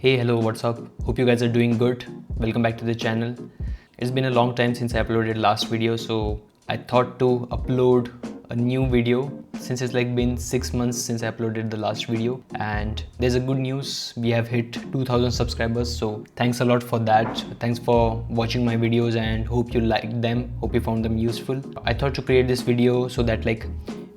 Hey, hello, what's up? Hope you guys are doing good. Welcome back to the channel. It's been a long time since I uploaded last video, so I thought to upload a new video since it's like been 6 months since I uploaded the last video. And there's a good news, we have hit 2000 subscribers, so thanks a lot for that. Thanks for watching my videos and hope you liked them, hope you found them useful. I thought to create this video so that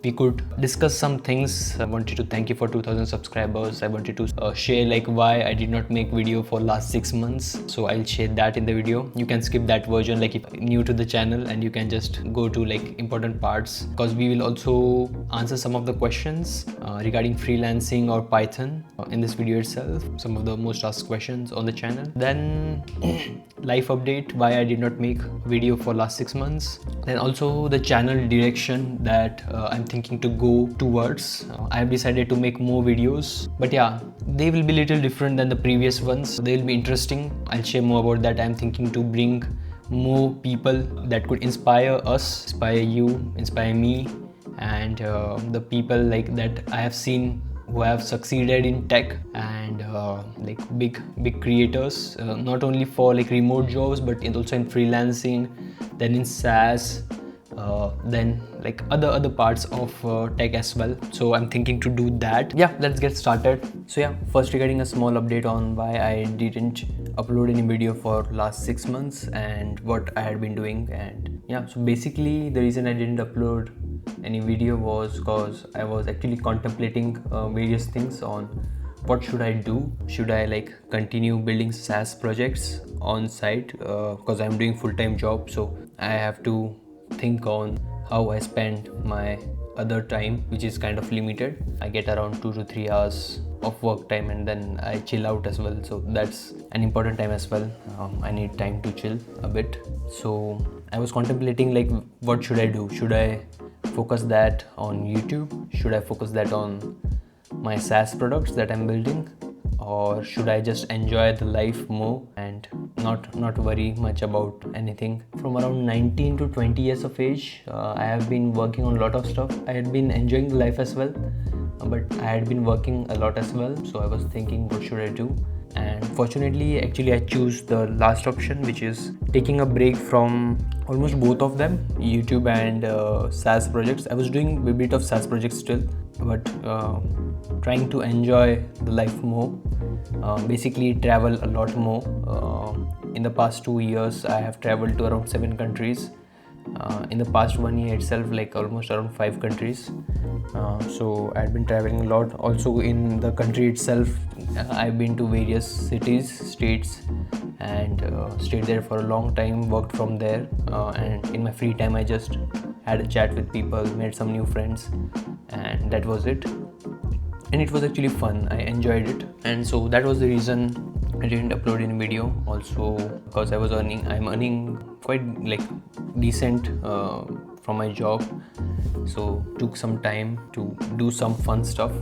we could discuss some things. I wanted to thank you for 2000 subscribers. I wanted to share why I did not make video for last 6 months. So I'll share that in the video. You can skip that version if you're new to the channel, and you can just go to important parts, because we will also answer some of the questions regarding freelancing or Python in this video itself. Some of the most asked questions on the channel. Then life update, why I did not make video for last 6 months. Then also the channel direction that I'm thinking to go towards. I have decided to make more videos, but yeah, they will be little different than the previous ones. They will be interesting. I'll share more about that. I'm thinking to bring more people that could inspire us, inspire you, inspire me, and the people that I have seen who have succeeded in tech, and big creators, not only for remote jobs, but also in freelancing, then in SaaS, then other parts of tech as well. So I'm thinking to do that. Yeah, let's get started. So yeah, first regarding a small update on why I didn't upload any video for last 6 months and what I had been doing. And yeah, so basically the reason I didn't upload any video was because I was actually contemplating various things on what should I do. Should I continue building SaaS projects on site, because I'm doing full-time job, so I have to think on how I spend my other time, which is kind of limited. I get around 2 to 3 hours of work time, and then I chill out as well, so that's an important time as well. I need time to chill a bit. So I was contemplating what should I do. Should I focus that on YouTube? Should I focus that on my SaaS products that I'm building? Or should I just enjoy the life more and not worry much about anything? From around 19 to 20 years of age, I have been working on a lot of stuff. I had been enjoying the life as well, but I had been working a lot as well. So I was thinking, what should I do? And fortunately, actually I choose the last option, which is taking a break from almost both of them, YouTube and SaaS projects. I was doing a bit of SaaS projects still, but trying to enjoy the life more, basically travel a lot more. In the past 2 years, I have traveled to around 7 countries. In the past 1 year itself, almost around 5 countries. So I've been traveling a lot. Also in the country itself, I've been to various cities, states, and stayed there for a long time, worked from there, and in my free time I just had a chat with people, made some new friends, and that was it. And it was actually fun. I enjoyed it, and so that was the reason I didn't upload any video. Also because I'm earning quite decent from my job, so took some time to do some fun stuff,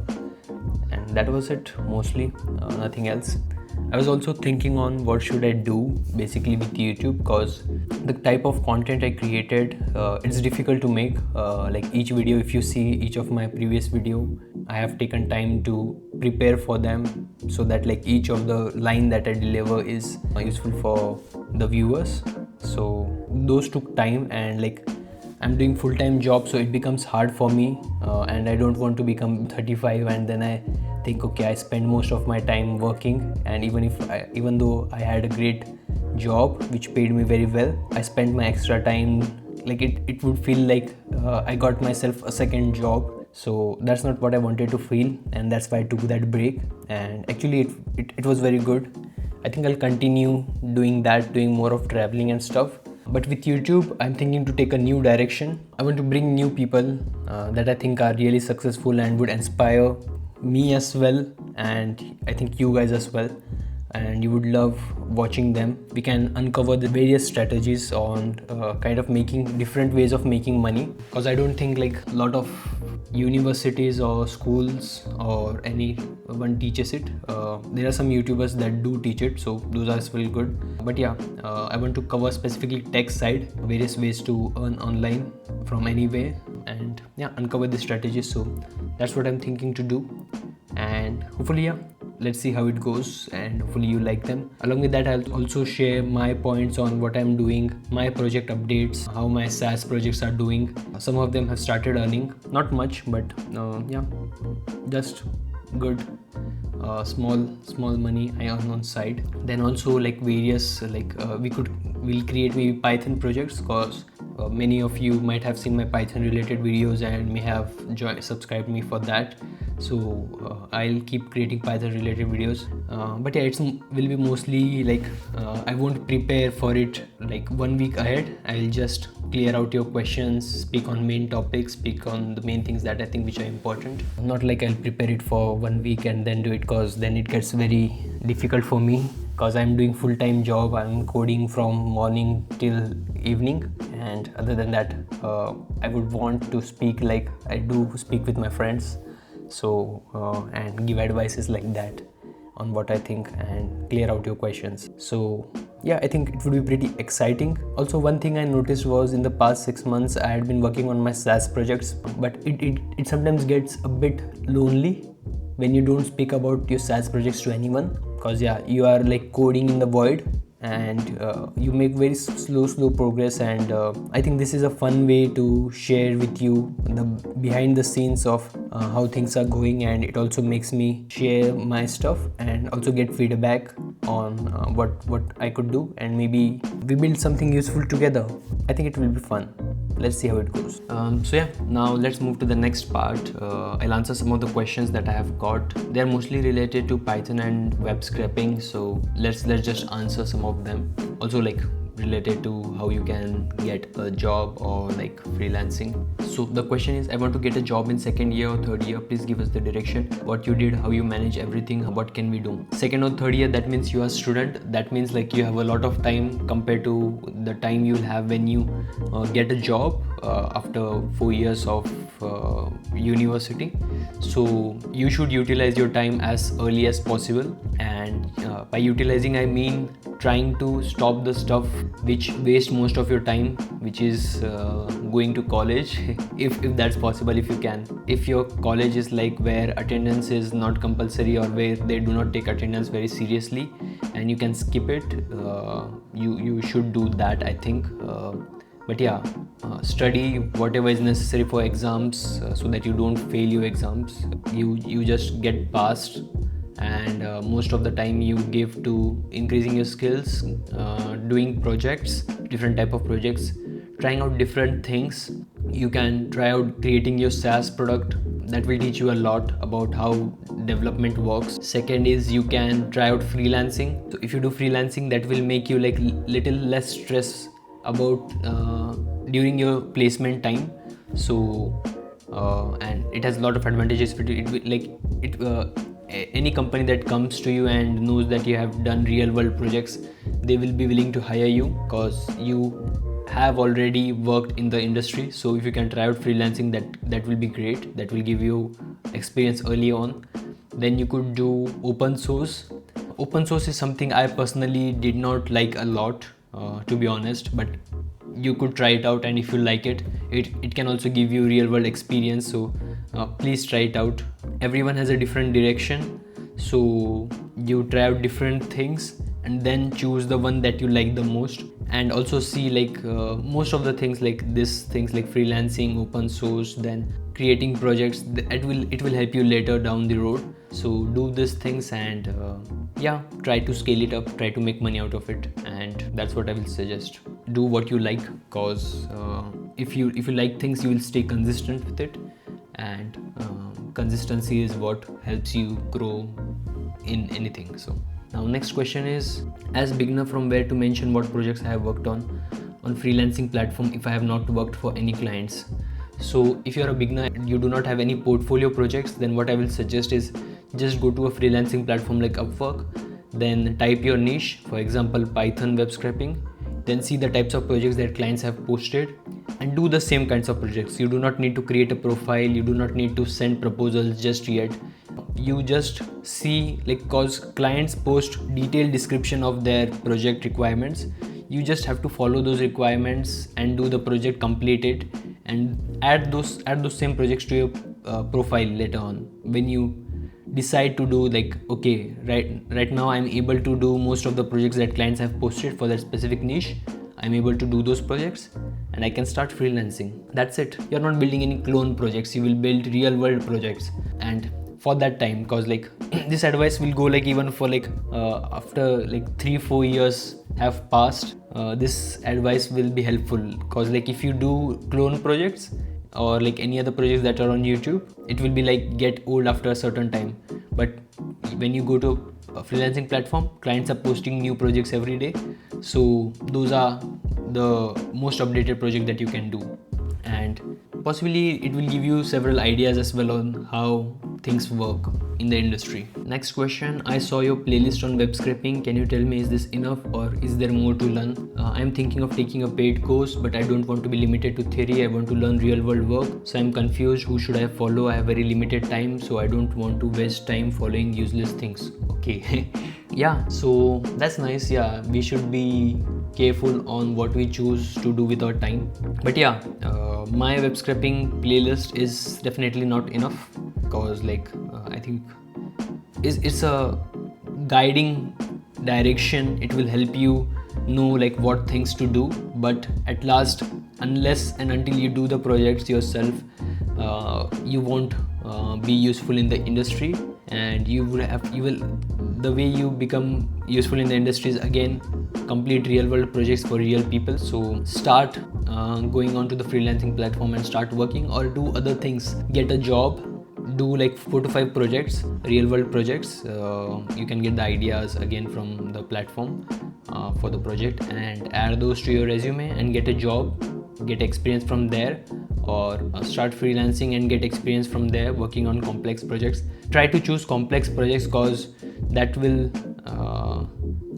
and that was it mostly, nothing else. I was also thinking on what should I do basically with YouTube, because the type of content I created, it's difficult to make. Each video, if you see each of my previous video, I have taken time to prepare for them, so that each of the line that I deliver is useful for the viewers. So those took time, and I'm doing full-time job, so it becomes hard for me, and I don't want to become 35 and then I think, okay, I spend most of my time working, and even though I had a great job which paid me very well, I spent my extra time, it would feel I got myself a second job. So that's not what I wanted to feel, and that's why I took that break. And actually it was very good. I think I'll continue doing that, doing more of traveling and stuff. But with YouTube, I'm thinking to take a new direction. I want to bring new people that I think are really successful and would inspire me as well, and I think you guys as well, and you would love watching them. We can uncover the various strategies on kind of making different ways of making money, because I don't think a lot of universities or schools or anyone teaches it. There are some YouTubers that do teach it, so those are still good. But yeah, I want to cover specifically tech side, various ways to earn online from anywhere, and yeah, uncover the strategies. So that's what I'm thinking to do, and hopefully yeah, let's see how it goes, and hopefully you like them. Along with that, I'll also share my points on what I'm doing, my project updates, how my SaaS projects are doing. Some of them have started earning, not much, but yeah, just good small money I earn on side. Then also like various we'll create maybe Python projects, because many of you might have seen my Python related videos and may have subscribed me for that. So I'll keep creating Python related videos, but yeah, will be mostly like I won't prepare for it like 1 week ahead. I'll just clear out your questions, speak on main topics, speak on the main things that I think which are important. Not like I'll prepare it for 1 week and then do it, because then it gets very difficult for me, because I'm doing full-time job. I'm coding from morning till evening, and other than that I would want to speak like I do speak with my friends, so and give advices like that on what I think and clear out your questions. So yeah, I think it would be pretty exciting. Also, one thing I noticed was in the past 6 months I had been working on my SaaS projects, but it sometimes gets a bit lonely when you don't speak about your SaaS projects to anyone, because yeah, you are like coding in the void, and you make very slow progress. And I think this is a fun way to share with you the behind the scenes of how things are going, and it also makes me share my stuff and also get feedback on what I could do, and maybe we build something useful together. I think it will be fun. Let's see how it goes. So yeah, now let's move to the next part. I'll answer some of the questions that I have got. They're mostly related to Python and web scraping, so let's just answer some of them. Also like related to how you can get a job or like freelancing. So the question is, I want to get a job in 2nd year or 3rd year. Please give us the direction, what you did, how you manage everything, what can we do. 2nd or 3rd year, that means you are a student. That means like you have a lot of time compared to the time you'll have when you get a job after 4 years of university. So you should utilize your time as early as possible, and by utilizing I mean trying to stop the stuff which waste most of your time, which is going to college if that's possible, if you can. If your college is like where attendance is not compulsory, or where they do not take attendance very seriously and you can skip it, you should do that, I think. But yeah, study whatever is necessary for exams, so that you don't fail your exams. You just get passed, and most of the time you give to increasing your skills, doing projects, different type of projects, trying out different things. You can try out creating your SaaS product. That will teach you a lot about how development works. Second is you can try out freelancing. So if you do freelancing, that will make you like little less stress about during your placement time. So and it has a lot of advantages for any company that comes to you and knows that you have done real world projects, they will be willing to hire you because you have already worked in the industry. So if you can try out freelancing, that will be great. That will give you experience early on. Then you could do open source. Open source is something I personally did not like a lot, to be honest, but you could try it out, and if you like it, it can also give you real world experience. So please try it out. Everyone has a different direction, so you try out different things and then choose the one that you like the most. And also see like most of the things like this, things like freelancing, open source, then creating projects, it will help you later down the road. So do these things, and yeah, try to scale it up, try to make money out of it, and that's what I will suggest. Do what you like, cause if you like things, you will stay consistent with it, and consistency is what helps you grow in anything. So now next question is, as beginner, from where to mention what projects I have worked on freelancing platform if I have not worked for any clients. So if you're a beginner, you do not have any portfolio projects, then what I will suggest is just go to a freelancing platform like Upwork, then type your niche, for example Python web scraping, then see the types of projects that clients have posted and do the same kinds of projects. You do not need to create a profile, you do not need to send proposals just yet. You just see, like, cause clients post detailed description of their project requirements. You just have to follow those requirements and do the project, complete it, and add those same projects to your profile later on when you decide to do like, okay, right now I'm able to do most of the projects that clients have posted for that specific niche. I'm able to do those projects and I can start freelancing. That's it. You're not building any clone projects, you will build real world projects. And for that time, because like this advice will go like even for like after like 3-4 years have passed, this advice will be helpful, because like if you do clone projects or like any other projects that are on YouTube, it will be like get old after a certain time. But when you go to a freelancing platform, clients are posting new projects every day, so those are the most updated project that you can do. And possibly it will give you several ideas as well on how things work in the industry. Next question: I saw your playlist on web scraping. Can you tell me, is this enough or is there more to learn? I'm thinking of taking a paid course, but I don't want to be limited to theory. I want to learn real world work. So I'm confused. Who should I follow? I have very limited time, so I don't want to waste time following useless things. Okay. Yeah, so that's nice. Yeah, we should be careful on what we choose to do with our time. But yeah, my web scraping playlist is definitely not enough, because like I think it's a guiding direction. It will help you know like what things to do, but at last, unless and until you do the projects yourself, you won't be useful in the industry. And the way you become useful in the industry is again complete real world projects for real people. So start going on to the freelancing platform and start working, or do other things. Get a job, do like 4 to 5 projects, real world projects. You can get the ideas again from the platform for the project and add those to your resume and get a job, get experience from there, or start freelancing and get experience from there working on complex projects. Try to choose complex projects, because that will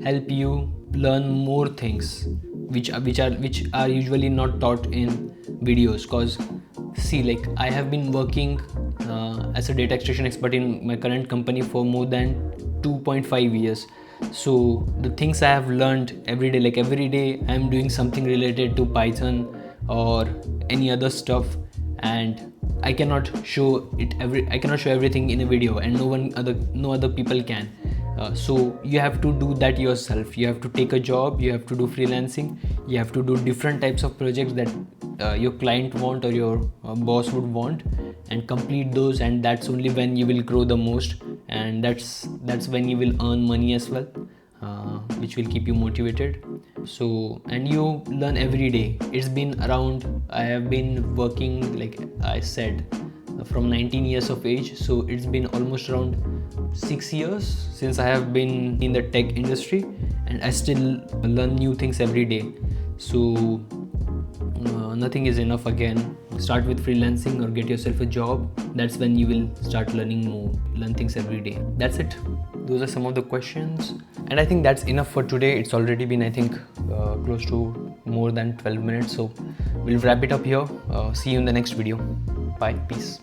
help you learn more things which are usually not taught in videos. Because see, like I have been working as a data extraction expert in my current company for more than 2.5 years. So the things I have learned every day, like every day I'm doing something related to Python or any other stuff, and I cannot show everything in a video, and no other people can. So you have to do that yourself. You have to take a job, you have to do freelancing, you have to do different types of projects that your client want or your boss would want, and complete those. And that's only when you will grow the most, and that's when you will earn money as well, which will keep you motivated. So, and you learn every day. I have been working, like I said, from 19 years of age, so it's been almost around 6 years since I have been in the tech industry, and I still learn new things every day. So nothing is enough. Again, start with freelancing or get yourself a job. That's when you will start learning more, learn things every day. That's it. Those are some of the questions, and I think that's enough for today. It's already been, I think, close to more than 12 minutes, so we'll wrap it up here. See you in the next video. Bye. Peace.